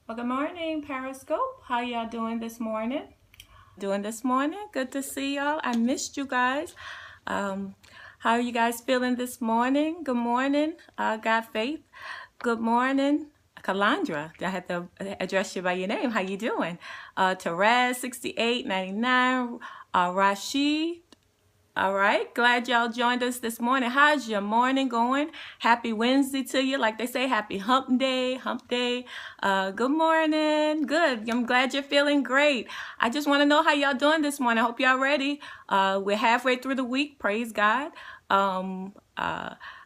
Well, good morning, Periscope. How y'all doing this morning? Good to see y'all. I missed you guys. Um, how are you guys feeling this morning? Good morning, God Faith. Good morning, Kalandra. I had to address you by your name. How you doing? Therese, 6899. Rashid. All right, glad y'all joined us this morning. How's your morning going? Happy Wednesday to you. Like they say, happy hump day, hump day. Good morning. Good. I'm glad you're feeling great. I just want to know how y'all doing this morning. I hope y'all ready. We're halfway through the week. Praise God. I'm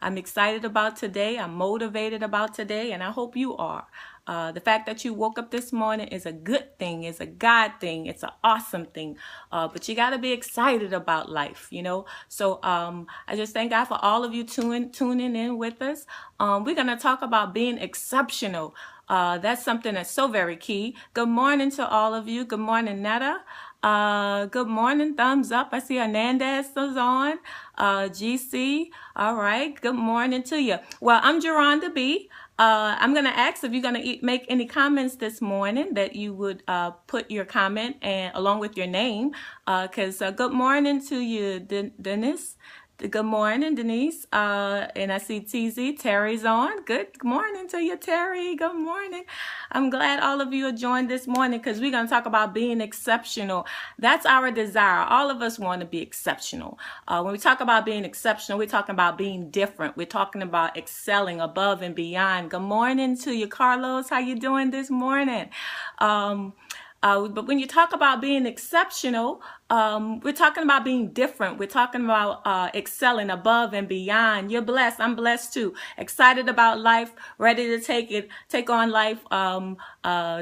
excited about today. I'm motivated about today, and I hope you are. The fact that you woke up this morning is a good thing, is a God thing, it's an awesome thing. But you got to be excited about life, you know. So I just thank God for all of you tuning in with us. We're going to talk about being exceptional. That's something that's so very key. Good morning to all of you. Good morning, Netta. Good morning, thumbs up. I see Hernandez is on. GC, all right. Good morning to you. Well, I'm Geronda B. I'm going to ask if you're going to make any comments this morning that you would put your comment and along with your name. Because good morning to you, Dennis. Good morning, Denise. And I see TZ, Terry's on. Good morning to you, Terry. Good morning. I'm glad all of you are joined this morning because we're going to talk about being exceptional. That's our desire. All of us want to be exceptional. When we talk about being exceptional, we're talking about being different. We're talking about excelling above and beyond. Good morning to you, Carlos. How you doing this morning? But when you talk about being exceptional, we're talking about being different. We're talking about excelling above and beyond. You're blessed. I'm blessed too. Excited about life, ready to take on life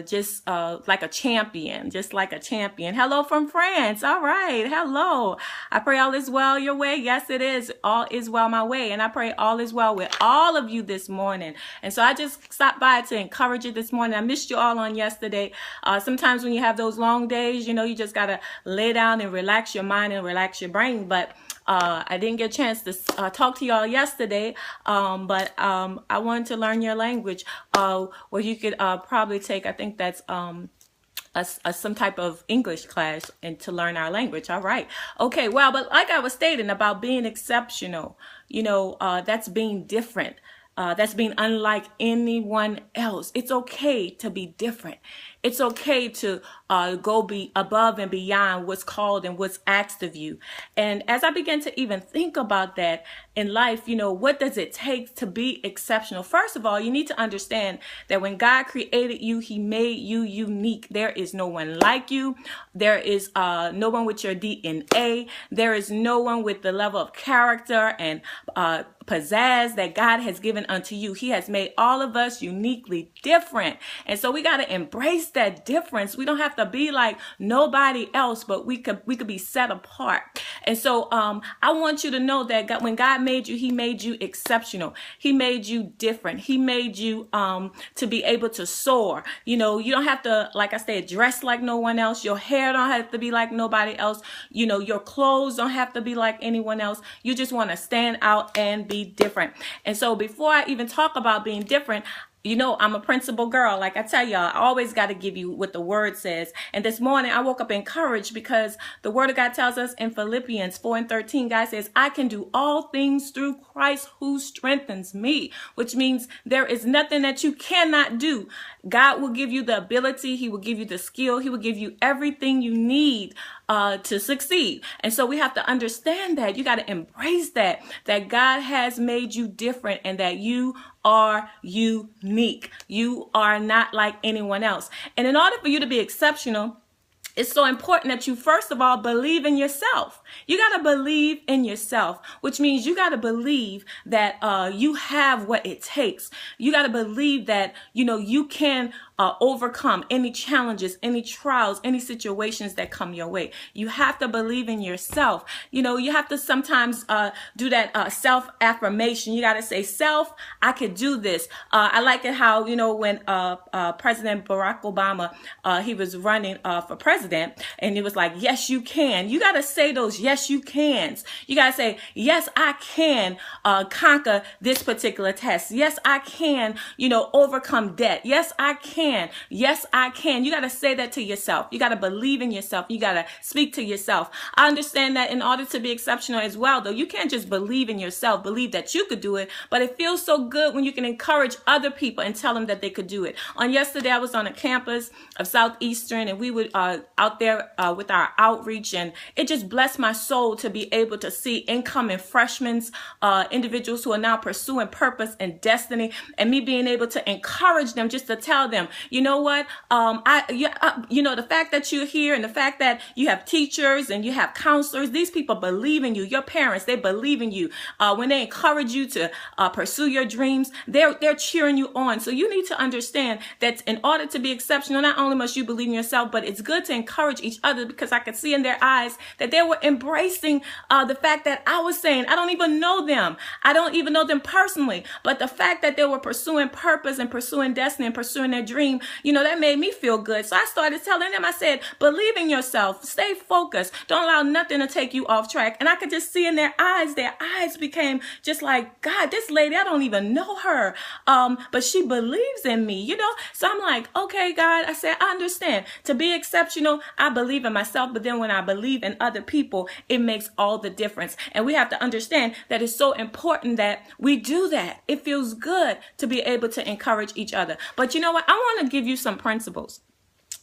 just like a champion, just like a champion. Hello from France. All right. Hello. I pray all is well your way. Yes, it is. All is well my way. And I pray all is well with all of you this morning. And so I just stopped by to encourage you this morning. I missed you all on yesterday. Sometimes when you have those long days, you know, you just got to lay down and relax your mind and relax your brain. But I didn't get a chance to talk to y'all yesterday, but I wanted to learn your language. Well, you could probably take, I think that's some type of English class and to learn our language. All right. Okay. Well, but like I was stating about being exceptional, you know, that's being different. That's being unlike anyone else. It's okay to be different. It's okay to go be above and beyond what's called and what's asked of you. And as I began to even think about that in life, you know, what does it take to be exceptional? First of all, you need to understand that when God created you, he made you unique. There is no one like you. There is no one with your DNA. There is no one with the level of character and pizzazz that God has given unto you. He has made all of us uniquely different. And so we got to embrace that difference. We don't have to be like nobody else, but we could be set apart. And so I want you to know that when God made you, he made you exceptional. He made you different. He made you to be able to soar. You know, you don't have to, like I said, dress like no one else. Your hair don't have to be like nobody else. You know, your clothes don't have to be like anyone else. You just want to stand out and be different. And so before I even talk about being different, you know, I'm a principal girl. Like I tell y'all, I always got to give you what the word says. And this morning I woke up encouraged because the word of God tells us in Philippians 4:13, God says, I can do all things through Christ who strengthens me, which means there is nothing that you cannot do. God will give you the ability. He will give you the skill. He will give you everything you need to succeed. And so we have to understand that. You got to embrace that God has made you different and that you are unique. You are not like anyone else. And in order for you to be exceptional, it's so important that you, first of all, believe in yourself. You got to believe in yourself, which means you got to believe that you have what it takes. You got to believe that, you know, you can overcome any challenges, any trials, any situations that come your way. You have to believe in yourself. You know, you have to sometimes do that self-affirmation. You got to say, self, I could do this. I like it how, you know, when President Barack Obama, he was running for president, and it was like, yes, you can. You got to say those yes, you can. You got to say, yes, I can conquer this particular test. Yes, I can, overcome debt. Yes, I can. Yes, I can. You got to say that to yourself. You got to believe in yourself. You got to speak to yourself. I understand that in order to be exceptional as well, though, you can't just believe in yourself, believe that you could do it, but it feels so good when you can encourage other people and tell them that they could do it. On yesterday, I was on a campus of Southeastern, and we were out there with our outreach, and it just blessed my soul to be able to see incoming freshmen, individuals who are now pursuing purpose and destiny, and me being able to encourage them, just to tell them, you know what, the fact that you're here and the fact that you have teachers and you have counselors, these people believe in you. Your parents, they believe in you. When they encourage you to pursue your dreams, they're cheering you on. So you need to understand that in order to be exceptional, not only must you believe in yourself, but it's good to encourage each other, because I could see in their eyes that they were embracing the fact that I was saying, I don't even know them. I don't even know them personally, but the fact that they were pursuing purpose and pursuing destiny and pursuing their dream, that made me feel good. So I started telling them, I said, believe in yourself, stay focused, don't allow nothing to take you off track. And I could just see in their eyes became just like, God, this lady, I don't even know her, but she believes in me, So I'm like, okay, God, I said, I understand. To be exceptional, I believe in myself, but then when I believe in other people, it makes all the difference. And we have to understand that it's so important that we do that. It feels good to be able to encourage each other. But you know what? I want to give you some principles,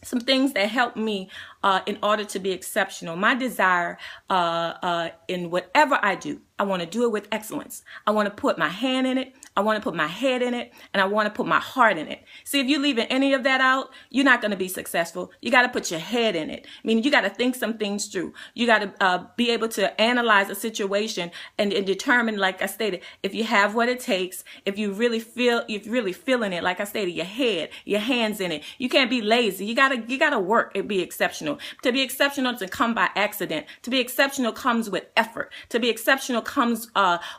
some things that help me in order to be exceptional. My desire in whatever I do, I want to do it with excellence. I want to put my hand in it. I want to put my head in it, and I want to put my heart in it. See, if you're leaving any of that out, you're not going to be successful. You got to put your head in it. Meaning you got to think some things through. You got to be able to analyze a situation and determine, like I stated, if you have what it takes, if you're really feeling it, like I stated, your head, your hands in it. You can't be lazy. You gotta work and be exceptional. To be exceptional doesn't come by accident. To be exceptional comes with effort. To be exceptional comes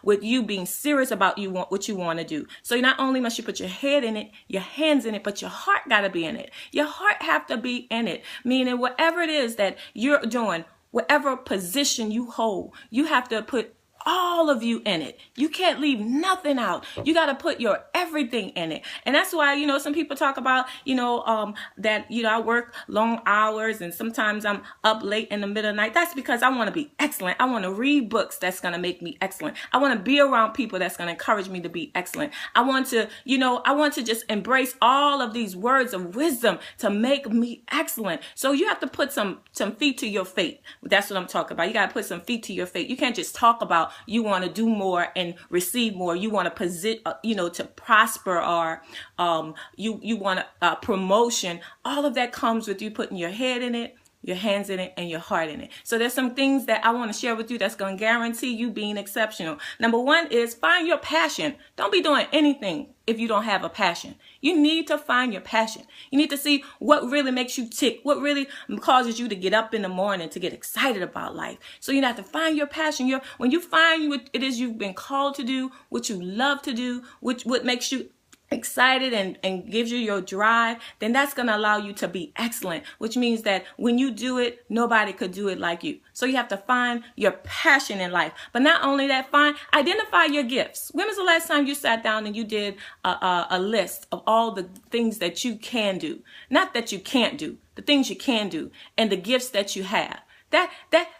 with you being serious about what you want to do. So not only must you put your head in it, your hands in it, but your heart got to be in it. Your heart have to be in it. Meaning whatever it is that you're doing, whatever position you hold, you have to put all of you in it. You can't leave nothing out. You got to put your everything in it. And that's why, some people talk about, that, I work long hours and sometimes I'm up late in the middle of the night. That's because I want to be excellent. I want to read books that's going to make me excellent. I want to be around people that's going to encourage me to be excellent. I want to just embrace all of these words of wisdom to make me excellent. So you have to put some feet to your fate. That's what I'm talking about. You got to put some feet to your fate. You can't just talk about you want to do more and receive more. You want to to prosper, or you want a promotion. All of that comes with you putting your head in it, your hands in it, and your heart in it. So there's some things that I want to share with you that's going to guarantee you being exceptional. Number one is find your passion. Don't be doing anything if you don't have a passion. You need to find your passion. You need to see what really makes you tick, what really causes you to get up in the morning, to get excited about life. So you have to find your passion. When you find what it is you've been called to do, what you love to do, what makes you excited and gives you your drive, then that's going to allow you to be excellent, which means that when you do it, nobody could do it like you. So you have to find your passion in life. But not only that, identify your gifts. When was the last time you sat down and you did a list of all the things that you can do? Not that you can't do, the things you can do and the gifts that you have. That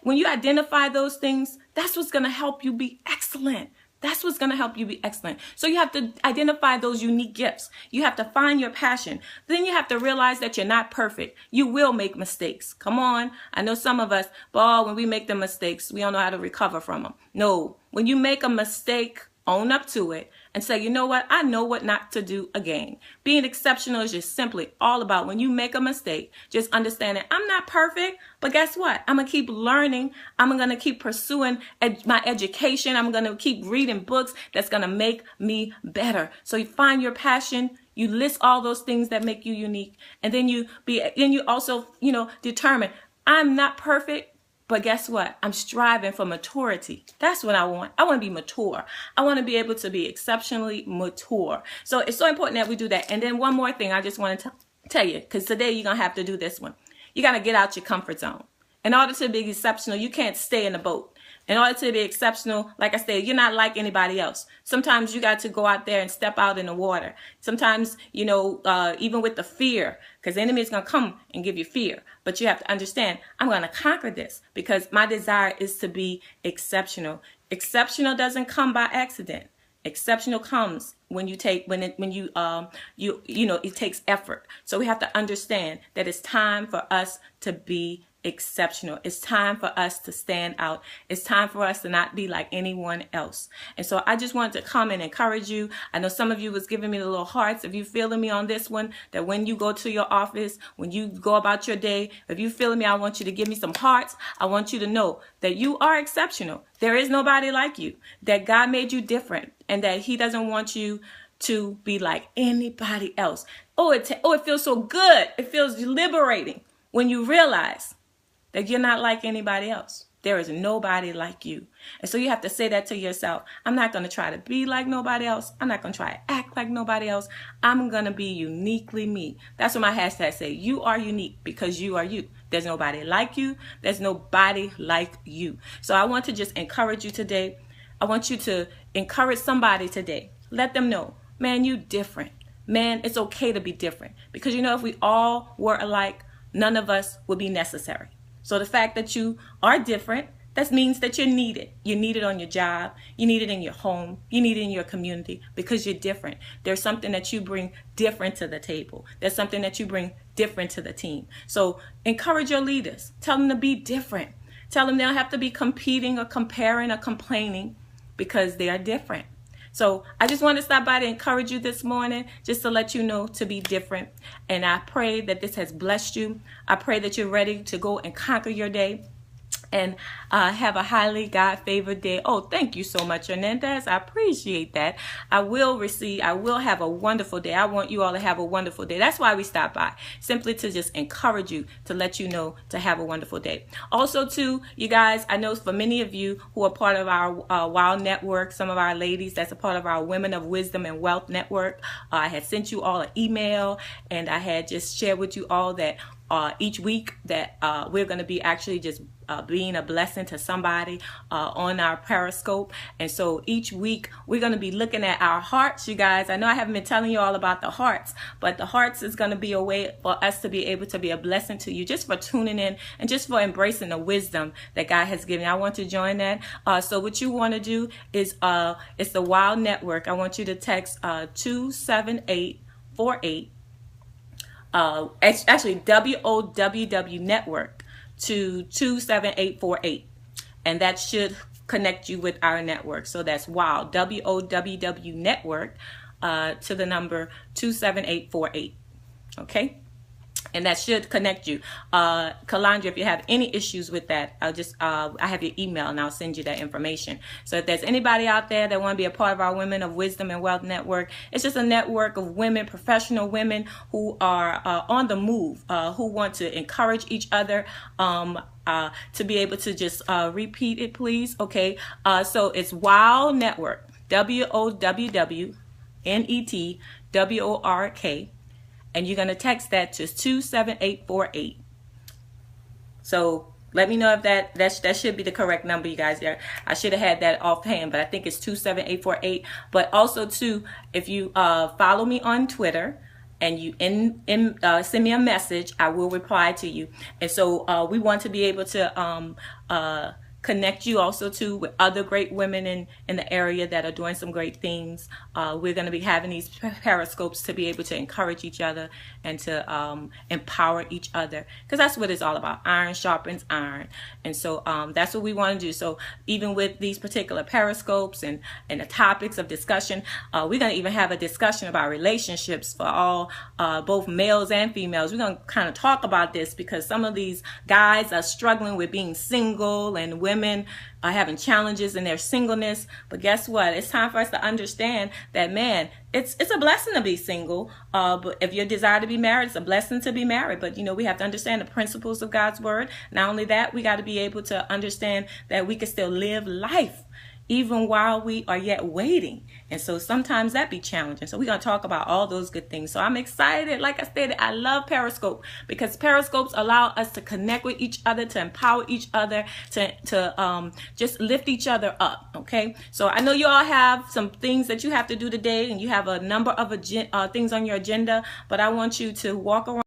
when you identify those things, that's what's going to help you be excellent. That's what's going to help you be excellent. So you have to identify those unique gifts. You have to find your passion. Then you have to realize that you're not perfect. You will make mistakes. Come on. I know some of us, but when we make the mistakes, we don't know how to recover from them. No, when you make a mistake, own up to it and say, you know what? I know what not to do again. Being exceptional is just simply all about when you make a mistake, just understanding I'm not perfect, but guess what? I'm going to keep learning. I'm going to keep pursuing my education. I'm going to keep reading books that's going to make me better. So you find your passion. You list all those things that make you unique. And then you also, determine I'm not perfect. But guess what? I'm striving for maturity. That's what I want. I want to be mature. I want to be able to be exceptionally mature. So it's so important that we do that. And then one more thing I just want to tell you, because today you're going to have to do this one. You got to get out your comfort zone. In order to be exceptional, you can't stay in the boat. In order to be exceptional, like I said, you're not like anybody else. Sometimes you got to go out there and step out in the water. Sometimes, even with the fear, because the enemy is going to come and give you fear. But you have to understand, I'm going to conquer this because my desire is to be exceptional. Exceptional doesn't come by accident. Exceptional comes when it takes effort. So we have to understand that it's time for us to be exceptional. It's time for us to stand out. It's time for us to not be like anyone else. And so I just wanted to come and encourage you. I know some of you was giving me the little hearts. If you feeling me on this one, that when you go to your office, when you go about your day, if you feeling me, I want you to give me some hearts. I want you to know that you are exceptional. There is nobody like you, that God made you different, and that he doesn't want you to be like anybody else. It feels so good. It feels liberating when you realize that you're not like anybody else. There is nobody like you. And so you have to say that to yourself. I'm not going to try to be like nobody else. I'm not going to try to act like nobody else. I'm going to be uniquely me. That's what my hashtag say. You are unique because you are you. There's nobody like you. There's nobody like you. So I want to just encourage you today. I want you to encourage somebody today. Let them know, man, you different. Man, it's okay to be different. Because if we all were alike, none of us would be necessary. So the fact that you are different, that means that you're needed. You're needed on your job. You're needed in your home. You're needed in your community because you're different. There's something that you bring different to the table. There's something that you bring different to the team. So encourage your leaders. Tell them to be different. Tell them they don't have to be competing or comparing or complaining because they are different. So I just want to stop by to encourage you this morning, just to let you know to be different. And I pray that this has blessed you. I pray that you're ready to go and conquer your day and have a highly God-favored day. Oh, thank you so much, Hernandez. I appreciate that. I will have a wonderful day. I want you all to have a wonderful day. That's why we stop by, simply to just encourage you, to let you know to have a wonderful day. Also, too, you guys, I know for many of you who are part of our WOW network, some of our ladies that's a part of our Women of Wisdom and Wealth network, I had sent you all an email, and I had just shared with you all that each week that we're going to be actually just being a blessing to somebody on our Periscope. And so each week we're going to be looking at our hearts, you guys. I know I haven't been telling you all about the hearts, but the hearts is going to be a way for us to be able to be a blessing to you, just for tuning in and just for embracing the wisdom that God has given. I want to join that. So what you want to do is it's the WOW network. I want you to text 27848. Actually WOWW network to 27848, and that should connect you with our network. So that's WOW, WOWW network to the number 27848. Okay, and that should connect you. Kalandra, if you have any issues with that, I have your email and I'll send you that information. So if there's anybody out there that want to be a part of our Women of Wisdom and Wealth network, it's just a network of women, professional women who are on the move, who want to encourage each other, to be able to just repeat it, please. Okay, so it's WOW network, WOWNETWORK. And you're going to text that to 27848. So let me know if that should be the correct number, you guys. I should have had that offhand, but I think it's 27848. But also, too, if you follow me on Twitter and you send me a message, I will reply to you. And so we want to be able to connect you also too with other great women in the area that are doing some great things. We're going to be having these periscopes to be able to encourage each other and to empower each other, because that's what it's all about. Iron sharpens iron. And so that's what we want to do. So even with these particular periscopes and the topics of discussion, we're going to even have a discussion about relationships for all, both males and females. We're going to kind of talk about this because some of these guys are struggling with being single, and women are having challenges in their singleness. But guess what? It's time for us to understand that, man, it's a blessing to be single. But if you desire to be married, it's a blessing to be married. But, we have to understand the principles of God's word. Not only that, we got to be able to understand that we can still live life even while we are yet waiting. And so sometimes that be challenging. So we're going to talk about all those good things. So I'm excited. Like I stated, I love Periscope because Periscopes allow us to connect with each other, to empower each other, to just lift each other up. Okay. So I know you all have some things that you have to do today, and you have a number of things on your agenda, but I want you to walk around